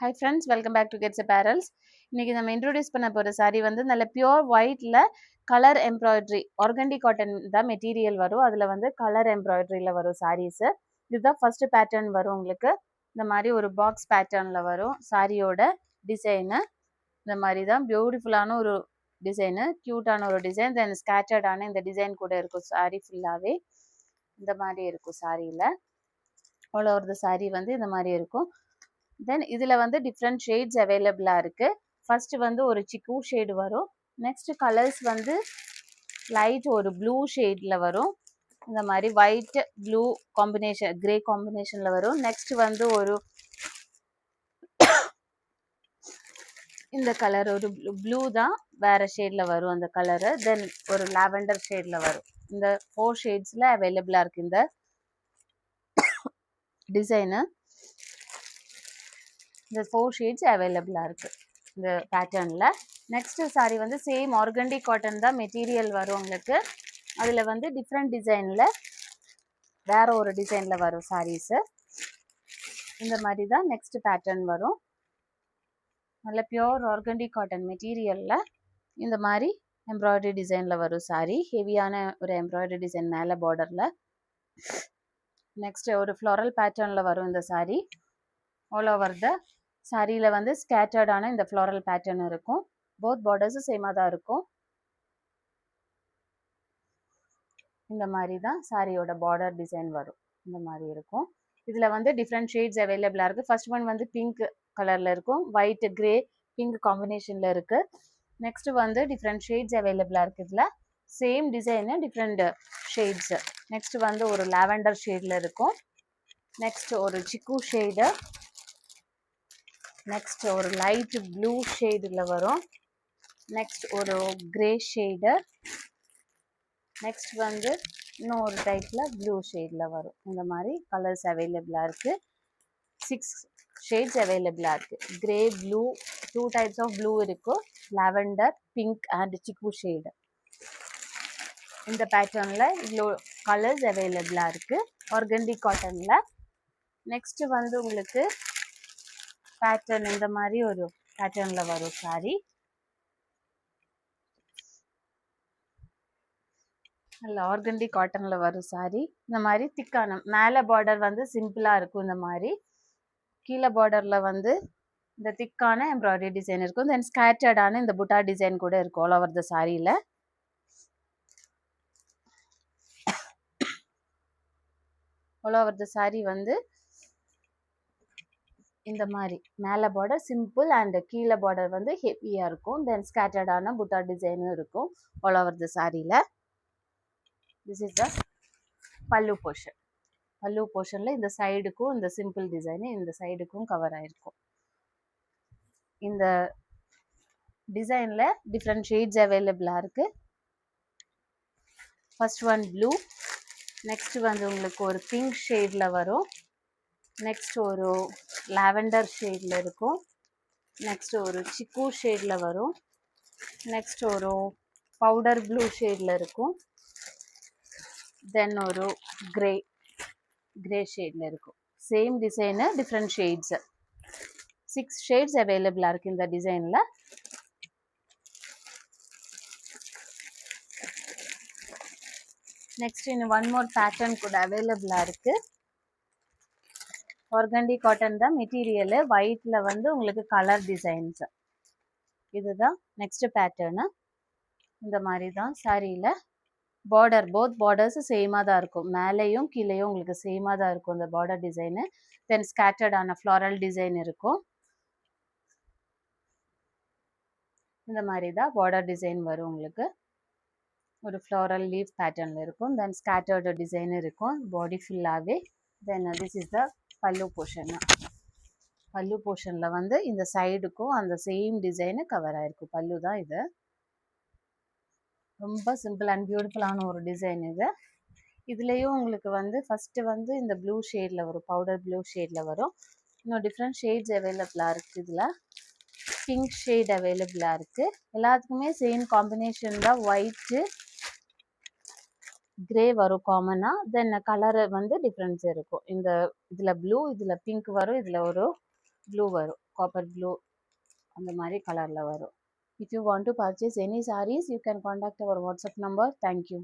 Hi friends, welcome back to Gets Apparels. இன்னைக்கு நம்ம introduce பண்ண போகிற saree வந்து நல்ல பியோர் ஒயிட்டில் கலர் எம்ப்ராய்டரி ஆர்கண்டி காட்டன் தான் மெட்டீரியல் வரும். அதில் வந்து கலர் எம்ப்ராய்டரியில் வரும் சாரீஸு. இதுதான் ஃபர்ஸ்ட் பேட்டர்ன் வரும் உங்களுக்கு. இந்த மாதிரி ஒரு பாக்ஸ் பேட்டர்னில் வரும் சாரியோட டிசைனு. இந்த மாதிரி தான் பியூட்டிஃபுல்லான ஒரு டிசைனு, க்யூட்டான ஒரு டிசைன். தென் ஸ்கேட்டர்டான இந்த டிசைன் கூட இருக்கும் சாரீ ஃபுல்லாகவே. இந்த மாதிரி இருக்கும் சாரியில். ஆல் ஓவர் த சாரீ வந்து இந்த மாதிரி இருக்கும். தென் இதில் வந்து டிஃப்ரெண்ட் ஷேட்ஸ் அவைலபிளாக இருக்குது. ஃபர்ஸ்ட் வந்து ஒரு சிக்கு ஷேடு வரும். நெக்ஸ்ட் கலர்ஸ் வந்து லைட் ஒரு ப்ளூ ஷேடில் வரும். இந்த மாதிரி ஒயிட் ப்ளூ காம்பினேஷன், கிரே காம்பினேஷனில் வரும். நெக்ஸ்ட் வந்து ஒரு இந்த கலர் ஒரு ப்ளூ தான் வேறு ஷேடில் வரும் அந்த கலரு. தென் ஒரு லாவெண்டர் ஷேடில் வரும். இந்த 4 ஷேட்ஸில் அவைலபிளாக இருக்குது இந்த டிசைனு. இந்த 4 ஷேட்ஸ் அவைலபிளாக இருக்குது இந்த பேட்டர்னில். நெக்ஸ்ட்டு சாரீ வந்து சேம் ஆர்கண்டி காட்டன் தான் மெட்டீரியல் வரும் உங்களுக்கு. அதில் வந்து டிஃப்ரெண்ட் டிசைனில் வேறு ஒரு டிசைனில் வரும் சாரீஸு. இந்த மாதிரி தான் நெக்ஸ்ட் பேட்டர்ன் வரும். நல்ல பியோர் ஆர்கண்டி காட்டன் மெட்டீரியலில் இந்த மாதிரி எம்ப்ராய்டரி டிசைனில் வரும் சாரீ. ஹெவியான ஒரு எம்ப்ராய்டரி டிசைன் மேலே பார்டரில். நெக்ஸ்ட்டு ஒரு ஃப்ளாரல் பேட்டர்னில் வரும் இந்த சாரீ. ஆல் ஓவர் த சாரியில் வந்து ஸ்கேட்டர்டான இந்த ஃப்ளாரல் பேட்டர்ன் இருக்கும். போத் பார்டர்ஸும் சேமாக தான் இருக்கும். இந்த மாதிரி தான் சாரியோட பார்டர் டிசைன் வரும். இந்த மாதிரி இருக்கும். இதில் வந்து டிஃப்ரெண்ட் ஷேட்ஸ் அவைலபிளாக இருக்குது. ஃபர்ஸ்ட் ஒன் வந்து பிங்க் கலரில் இருக்கும். ஒயிட் கிரே பிங்க் காம்பினேஷனில் இருக்குது. நெக்ஸ்ட் வந்து டிஃப்ரெண்ட் ஷேட்ஸ் அவைலபிளாக இருக்குது. இதில் same design different shades. Next வந்து ஒரு லாவெண்டர் ஷேடில் இருக்கும். நெக்ஸ்ட் ஒரு சிக்கு ஷேடு. நெக்ஸ்ட் ஒரு லைட் ப்ளூ ஷேடில் வரும். நெக்ஸ்ட் ஒரு கிரே ஷேடு. நெக்ஸ்ட் வந்து இன்னொரு டைப்பில் ப்ளூ ஷேடில் வரும். இந்த மாதிரி கலர்ஸ் அவைலபிளாக இருக்குது. 6 ஷேட்ஸ் அவைலபிளாக இருக்குது. Grey blue 2 types of blue இருக்கும். Lavender pink and chikoo shade. இந்த பேட்டர்னில் இவ்வளோ கலர்ஸ் அவைலபிளாக இருக்குது ஆர்கண்டி காட்டனில். நெக்ஸ்ட்டு வந்து உங்களுக்கு பேட்டர்ன் இந்த மாதிரி ஒரு பேட்டர்னில் வரும் சாரி. நல்ல ஆர்கண்டி காட்டனில் வரும் சாரி. இந்த மாதிரி திக்கான மேலே பார்டர் வந்து சிம்பிளாக இருக்கும். இந்த மாதிரி கீழே பார்டரில் வந்து இந்த திக்கான எம்ப்ராய்டரி டிசைன் இருக்கும். தென் ஸ்கேட்டர்டான இந்த புட்டா டிசைன் கூட இருக்கும் ஆல் ஓவர் த சாரியில். ஆல் ஓவர் த சாரி வந்து இந்த மாதிரி மேலே பார்டர் சிம்பிள் அண்ட் கீழே பார்டர் வந்து ஹெவியாக இருக்கும். தென் ஸ்கேட்டர்டான புட்டா டிசைனும் இருக்கும் ஆல் ஓவர் த சாரியில். திஸ் இஸ் த பல்லு போர்ஷன். பல்லு போர்ஷனில் இந்த சைடுக்கும் இந்த சிம்பிள் டிசைனு இந்த சைடுக்கும் கவர் ஆகிருக்கும். இந்த டிசைனில் டிஃப்ரெண்ட் ஷேட்ஸ் அவைலபிளாக இருக்குது. First one blue. நெக்ஸ்ட் வந்து உங்களுக்கு ஒரு பிங்க் ஷேடில் வரும். நெக்ஸ்ட் ஒரு லாவெண்டர் ஷேடில் இருக்கும். நெக்ஸ்ட் ஒரு சிக்கு ஷேடில் வரும். நெக்ஸ்ட் ஒரு பவுடர் ப்ளூ ஷேடில் இருக்கும். தென் ஒரு கிரே ஷேடில் இருக்கும். Same design different shades. 6 shades அவைலபிளாக இருக்குது இந்த டிசைனில். நெக்ஸ்ட் இன்னும் ஒன் மோர் பேட்டர்ன் கூட அவைலபிளாக இருக்குது. ஆர்கண்டி காட்டன் தான் மெட்டீரியலு. ஒயிட்டில் வந்து உங்களுக்கு கலர் டிசைன்ஸு. இதுதான் நெக்ஸ்ட் பேட்டர்னு. இந்த மாதிரி தான் சாரியில் பார்டர் போத் பார்டர்ஸும் சேமாக தான் இருக்கும். மேலேயும் கீழேயும் உங்களுக்கு சேமாக தான் இருக்கும் இந்த பார்டர் டிசைனு. தென் ஸ்கேட்டர்டான ஃப்ளாரல் டிசைன் இருக்கும். இந்த மாதிரி தான் பார்டர் டிசைன் வரும் உங்களுக்கு. ஒரு ஃப்ளாரல் லீஃப் பேட்டர்னில் இருக்கும். தென் ஸ்கேட்டர்டு டிசைன் இருக்கும் பாடி ஃபுல்லாகவே. தென் திஸ் இஸ் த பல்லு போர்ஷனு. பல்லு போர்ஷனில் வந்து இந்த சைடுக்கும் அந்த சேம் டிசைனு கவர் ஆகிருக்கும். பல்லு தான் இது. ரொம்ப சிம்பிள் அண்ட் பியூட்டிஃபுல்லான ஒரு டிசைன் இது. இதுலேயும் உங்களுக்கு வந்து ஃபஸ்ட்டு வந்து இந்த ப்ளூ ஷேடில் வரும். பவுடர் ப்ளூ ஷேடில் வரும். இன்னும் டிஃப்ரெண்ட் ஷேட்ஸ் அவைலபிளாக இருக்குது. இதில் பிங்க் ஷேட் அவைலபிளாக இருக்குது. எல்லாத்துக்குமே சேம் காம்பினேஷன் தான். ஒயிட்டு கிரே வரும் காமனாக. தென் கலரு வந்து டிஃப்ரென்ஸ் இருக்கும். இந்த இதில் ப்ளூ, இதில் பிங்க் வரும். இதில் ஒரு ப்ளூ வரும், காப்பர் ப்ளூ அந்த மாதிரி கலரில் வரும். If you want to purchase any sarees, you can contact our WhatsApp number. Thank you.